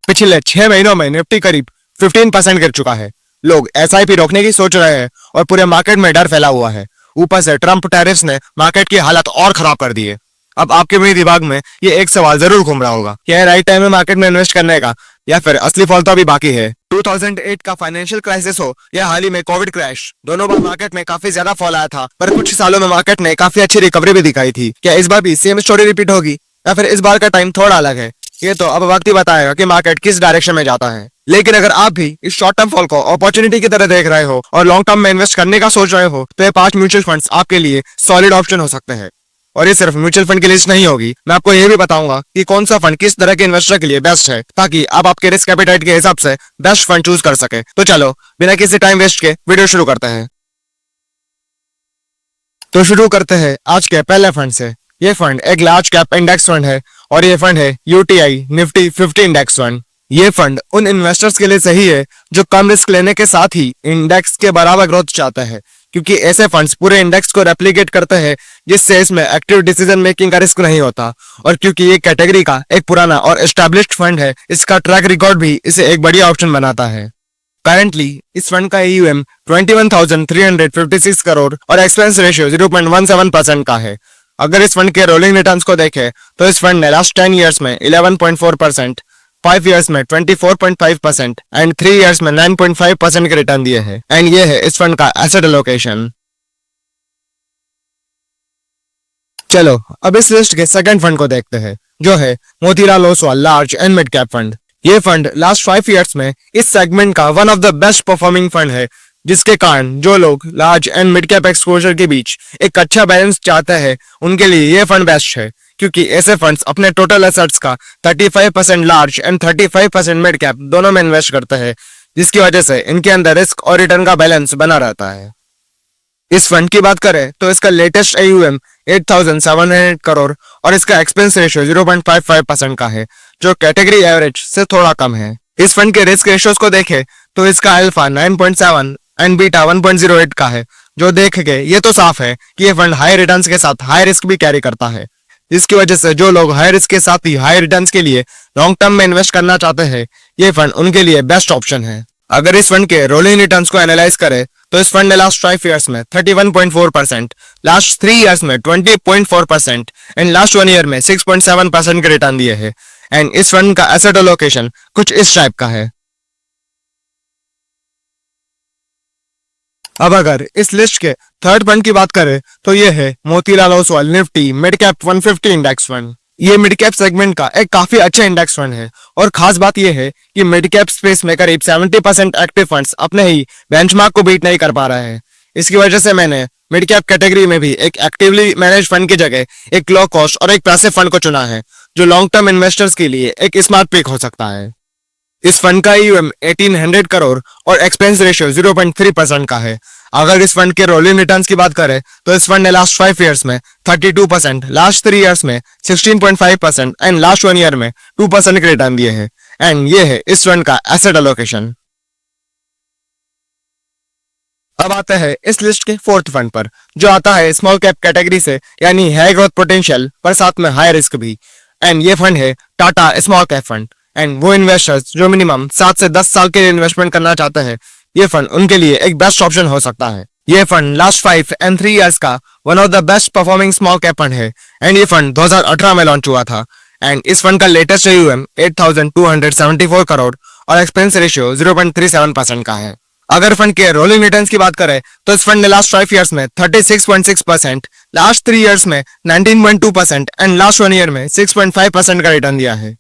पिछले 6 महीनों में निफ्टी करीब 15% गिर चुका है। लोग एसआईपी रोकने की सोच रहे हैं और पूरे मार्केट में डर फैला हुआ है। ऊपर से ट्रम्प टैरिफ्स ने मार्केट की हालत और खराब कर दी है। अब आपके भी दिमाग में ये एक सवाल जरूर घूम रहा होगा, क्या राइट टाइम है मार्केट में इन्वेस्ट करने का, या फिर असली फॉल तो अभी बाकी है। 2008 का फाइनेंशियल क्राइसिस हो या हाल ही में कोविड क्रैश, दोनों बार मार्केट में काफी ज्यादा फॉल आया था, पर कुछ सालों में मार्केट ने काफी अच्छी रिकवरी भी दिखाई थी। क्या इस बार भी सेम स्टोरी रिपीट होगी या फिर इस बार का टाइम थोड़ा अलग है? ये तो अब वक्त ही बताएगा कि मार्केट किस डायरेक्शन में जाता है। लेकिन अगर आप भी इस शॉर्ट टर्म फॉल को अपॉर्चुनिटी की तरह देख रहे हो और लॉन्ग टर्म में इन्वेस्ट करने का सोच रहे हो, तो ये 5 म्यूचुअल फंड्स आपके लिए सॉलिड ऑप्शन हो सकते हैं। और ये सिर्फ म्यूचुअल फंड की लिस्ट नहीं होगी, मैं आपको ये भी बताऊंगा कि कौन सा फंड किस तरह के इन्वेस्टर के लिए बेस्ट है, ताकि आप आपके रिस्क एपेटाइट के हिसाब से बेस्ट फंड चूज कर सके। तो चलो बिना किसी टाइम वेस्ट के वीडियो शुरू करते हैं। तो शुरू करते हैं आज के पहले फंड से। ये फंड एक लार्ज कैप इंडेक्स फंड है और ये फंड है यूटीआई निफ्टी 50 इंडेक्स फंड। ये फंड उन इन्वेस्टर्स के लिए सही है जो कम रिस्क लेने के साथ ही इंडेक्स के बराबर ग्रोथ चाहते हैं, क्योंकि ऐसे फंड्स पूरे इंडेक्स को रेप्लिकेट करते हैं, जिससे इसमें एक्टिव डिसीजन मेकिंग का रिस्क नहीं होता। और क्योंकि ये कैटेगरी का एक पुराना और एस्टैब्लिश्ड फंड है, इसका ट्रैक रिकॉर्ड भी इसे एक बढ़िया ऑप्शन बनाता है। करंटली इस फंड का AUM 21,356 करोड़ और एक्सपेंस रेशियो 0.17% का है। अगर इस फंड के रोलिंग रिटर्न्स को देखें तो इस फंड ने लास्ट 10 इयर्स में 11.4%, 5 इयर्स में 24.5% एंड 3 इयर्स में 9.5% के रिटर्न दिए हैं। एंड ये है इस फंड का एसेट एलोकेशन। चलो अब इस लिस्ट के सेकंड फंड को देखते हैं, जो है Motilal Oswal large and mid cap fund. ये फंड लास्ट 5 इयर्स में इस सेगमेंट का one of the best performing fund है, जिसके कारण जो लोग large and mid cap exposure के बीच एक अच्छा बैलेंस चाहते हैं, उनके लिए ये फंड बेस्ट है, क्योंकि ऐसे फंड्स अपने टोटल एसेट्स का 35% लार्ज एंड 35% मिड कैप दोनों में इन्वेस्ट करते हैं, जिसकी वजह से इनके अंदर रिस्क और रिटर्न का बैलेंस बना रहता है। इस फंड की बात करें तो इसका लेटेस्ट AUM 8,700 करोड़ और इसका एक्सपेंस रेशियो 0.55% का है, जो कैटेगरी एवरेज से थोड़ा कम है। इस फंड के रिस्क रेशियोज को देखें तो इसका अल्फा 9.7 एंड बीटा 1.08 का है, जो देख के ये तो साफ है कि ये फंड हाई रिटर्न्स के साथ हाई रिस्क भी कैरी करता है, जिसकी वजह से जो लोग हाई रिस्क के साथ ही हाई रिटर्न्स के लिए लॉन्ग टर्म में इन्वेस्ट करना चाहते हैं, ये फंड उनके लिए बेस्ट ऑप्शन है। अगर इस फंड के रोलिंग रिटर्न्स को एनालाइज करें तो इस फंड ने लास्ट 5 इयर्स में 31.4%, लास्ट 3 इयर्स में 20.4% एंड लास्ट 1 ईयर में 6.7% के रिटर्न दिए हैं। एंड इस फंड का एसेट एलोकेशन कुछ इस टाइप का है। अब अगर इस लिस्ट के थर्ड फंड की बात करें तो ये है Motilal Oswal Nifty mid cap 150 index fund. ये मिड कैप सेगमेंट का एक काफी अच्छा इंडेक्स फंड है और खास बात यह है कि मिड कैप स्पेस में करीब 70% एक्टिव फंड्स अपने ही बेंचमार्क को बीट नहीं कर पा रहे हैं। इसकी वजह से मैंने मिड कैप कैटेगरी में भी एक एक्टिवली मैनेज फंड की जगह एक लो कॉस्ट और एक पैसिव फंड को चुना है, जो लॉन्ग टर्म इन्वेस्टर्स के लिए एक स्मार्ट पिक हो सकता है। इस फंड का AUM 1,800 करोड़ और एक्सपेंस रेशियो 0.3% का है। अगर इस फंड के रोलिंग रिटर्न्स की बात करें तो इस फंड ने लास्ट 5 इयर्स में 32%, लास्ट 3 इयर्स में 16.5% एंड लास्ट 1 ईयर में 2% के रिटर्न दिए हैं। एंड ये है इस फंड का एसेट एलोकेशन। अब आते हैं इस लिस्ट के फोर्थ फंड पर, जो आता है स्मॉल कैप कैटेगरी से, यानी हाई ग्रोथ पोटेंशियल पर साथ में हाई रिस्क भी। एंड ये फंड है Tata small cap fund. And वो इन्वेस्टर्स जो मिनिमम 7 से 10 साल के लिए इन्वेस्टमेंट करना चाहते हैं, ये फंड उनके लिए एक बेस्ट ऑप्शन हो सकता है। ये फंड लास्ट 5 एंड 3 इयर्स का one of the best performing small cap fund है। एंड ये फंड 2018 में लॉन्च हुआ था। एंड इस फंड का लेटेस्ट AUM 8,274 करोड़ और एक्सपेंस रेशियो 0.37% का है। अगर फंड के रोलिंग रिटर्न्स की बात करें तो इस फंड ने लास्ट 5 इयर्स में 36.6%, लास्ट 3 इयर्स में 19.2% एंड लास्ट 1 ईयर में 6.5% का रिटर्न दिया है।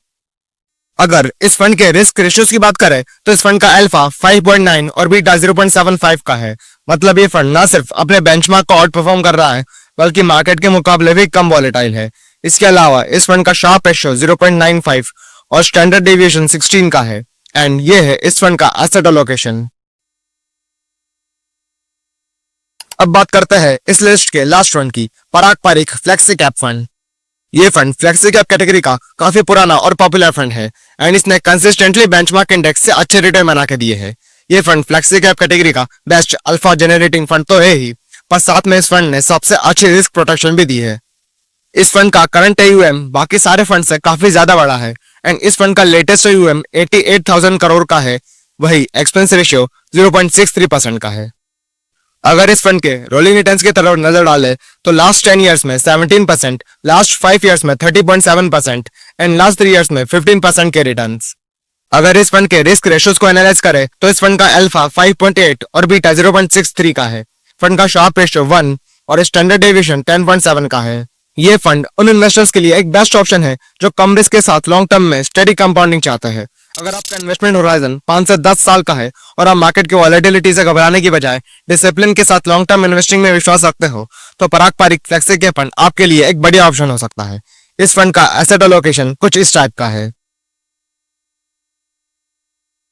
अगर इस फंड के रिस्क रेशियोज की बात करें तो इस फंड का अल्फा 5.9 और बीटा 0.75 का है। मतलब ये फंड ना सिर्फ अपने बेंचमार्क को आउट परफॉर्म कर रहा है, बल्कि मार्केट के मुकाबले भी कम वॉलेटाइल है। इसके अलावा इस फंड का शार्प रेशियो 0.95 और स्टैंडर्ड डेविएशन 16 का है। एंड ये है इस फंड का एसेट एलोकेशन। अब बात करते हैं इस लिस्ट के लास्ट फंड की, पराग पारिख फ्लेक्सी कैप फंड। ये फंड फ्लेक्सी कैप कैटेगरी का काफी पुराना और पॉपुलर फंड है एंड इसने कंसिस्टेंटली बेंचमार्क इंडेक्स से अच्छे रिटर्न बना के दिए हैं। ये फंड फ्लेक्सी कैप कैटेगरी का बेस्ट अल्फा जनरेटिंग फंड तो है ही, पर साथ में इस फंड ने सबसे अच्छी रिस्क प्रोटेक्शन भी दी है। इस फंड का करंट AUM बाकी सारे फंड से काफी ज्यादा बड़ा है एंड इस फंड का लेटेस्ट AUM 88,000 करोड़ का है, वही एक्सपेंस रेशियो 0.63% का है। अगर इस फंड के रोलिंग रिटर्न्स की तरफ नजर डाले तो लास्ट 10 इयर्स में 17%, लास्ट 5 इयर्स में 30.7% एंड लास्ट 3 इयर्स में 15% के रिटर्न्स। अगर इस फंड के रिस्क रेशियोज को एनालाइज करें तो इस फंड का अल्फा 5.8 और बीटा 0.63 का है। फंड का शार्प रेशियो 1 और स्टैंडर्ड डेविएशन 10.7 का है। ये फंड उन इन्वेस्टर्स के लिए एक बेस्ट ऑप्शन है जो कम रिस्क के साथ लॉन्ग टर्म में स्टेडी कंपाउंडिंग चाहते हैं। अगर आपका इन्वेस्टमेंट होराइजन 5 से 10 साल का है और आप मार्केट की वॉलेटिलिटी से घबराने की बजाय डिसिप्लिन के साथ लॉन्ग टर्म इन्वेस्टिंग में विश्वास रखते हो तो पराग पारिक फ्लेक्सी के फंड आपके लिए एक बढ़िया ऑप्शन हो सकता है। इस फंड का एसेट एलोकेशन कुछ इस टाइप का है।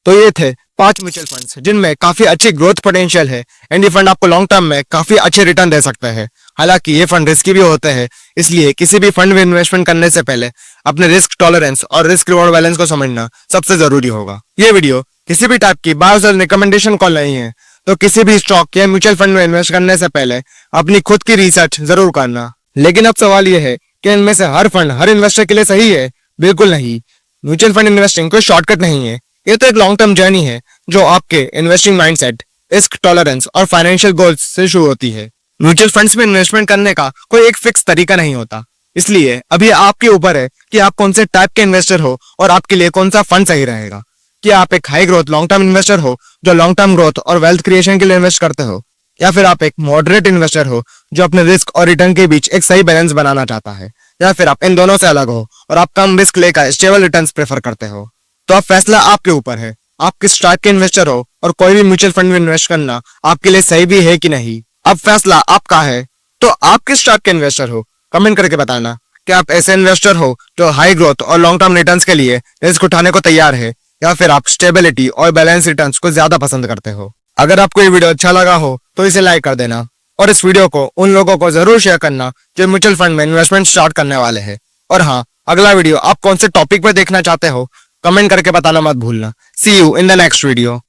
तो ये थे 5 म्यूचुअल फंड्स जिनमें काफी अच्छी ग्रोथ पोटेंशियल है एंड ये फंड आपको लॉन्ग टर्म में काफी अच्छे रिटर्न दे सकते हैं। हालांकि ये फंड रिस्की भी होते हैं, इसलिए किसी भी फंड में इन्वेस्टमेंट करने से पहले अपने रिस्क टॉलरेंस और रिस्क रिवॉर्ड बैलेंस को समझना सबसे जरूरी होगा। ये वीडियो किसी भी टाइप की बाय और सेल रिकमेंडेशन कॉल नहीं है, तो किसी भी स्टॉक या म्यूचुअल फंड में इन्वेस्ट करने से पहले अपनी खुद की रिसर्च जरूर करना। लेकिन अब सवाल ये है कि इनमें से हर फंड हर इन्वेस्टर के लिए सही है? बिल्कुल नहीं। म्यूचुअल फंड इन्वेस्टिंग कोई शॉर्टकट नहीं है, ये तो एक लॉन्ग टर्म जर्नी है जो आपके इन्वेस्टिंग माइंडसेट, रिस्क टॉलरेंस और फाइनेंशियल गोल्स से शुरू होती है। म्यूचुअल फंड्स में इन्वेस्टमेंट करने का कोई एक फिक्स तरीका नहीं होता, इसलिए अभी आपके ऊपर है कि आप कौन से टाइप के इन्वेस्टर हो और आपके लिए कौन सा फंड सही रहेगा। क्या आप एक high growth long term investor हो जो लॉन्ग टर्म ग्रोथ और वेल्थ क्रिएशन के लिए इन्वेस्ट करते हो, या फिर आप एक मॉडरेट इन्वेस्टर हो जो अपने रिस्क और रिटर्न के बीच एक सही बैलेंस बनाना चाहता है, या फिर आप इन दोनों से अलग हो और आप कम रिस्क लेकर स्टेबल रिटर्न्स प्रेफर करते हो। तो अब फैसला आपके ऊपर है, आप किस टाइप के इन्वेस्टर हो और कोई भी म्यूचुअल फंड में इन्वेस्ट करना आपके लिए सही भी है कि नहीं, अब फैसला आपका है। तो आप किस टाइप के इन्वेस्टर हो, कमेंट करके बताना। क्या आप ऐसे इन्वेस्टर हो जो हाई ग्रोथ और लॉन्ग टर्म रिटर्न्स के लिए रिस्क उठाने को तैयार है, या फिर आप स्टेबिलिटी और बैलेंस रिटर्न्स को ज्यादा पसंद करते हो। अगर आपको ये वीडियो अच्छा लगा हो तो इसे लाइक कर देना और इस वीडियो को उन लोगों को जरूर शेयर करना जो म्यूचुअल फंड में इन्वेस्टमेंट स्टार्ट करने वाले हैं। और हाँ, अगला वीडियो आप कौन से टॉपिक पर देखना चाहते हो कमेंट करके बताना मत भूलना। See you in the next video.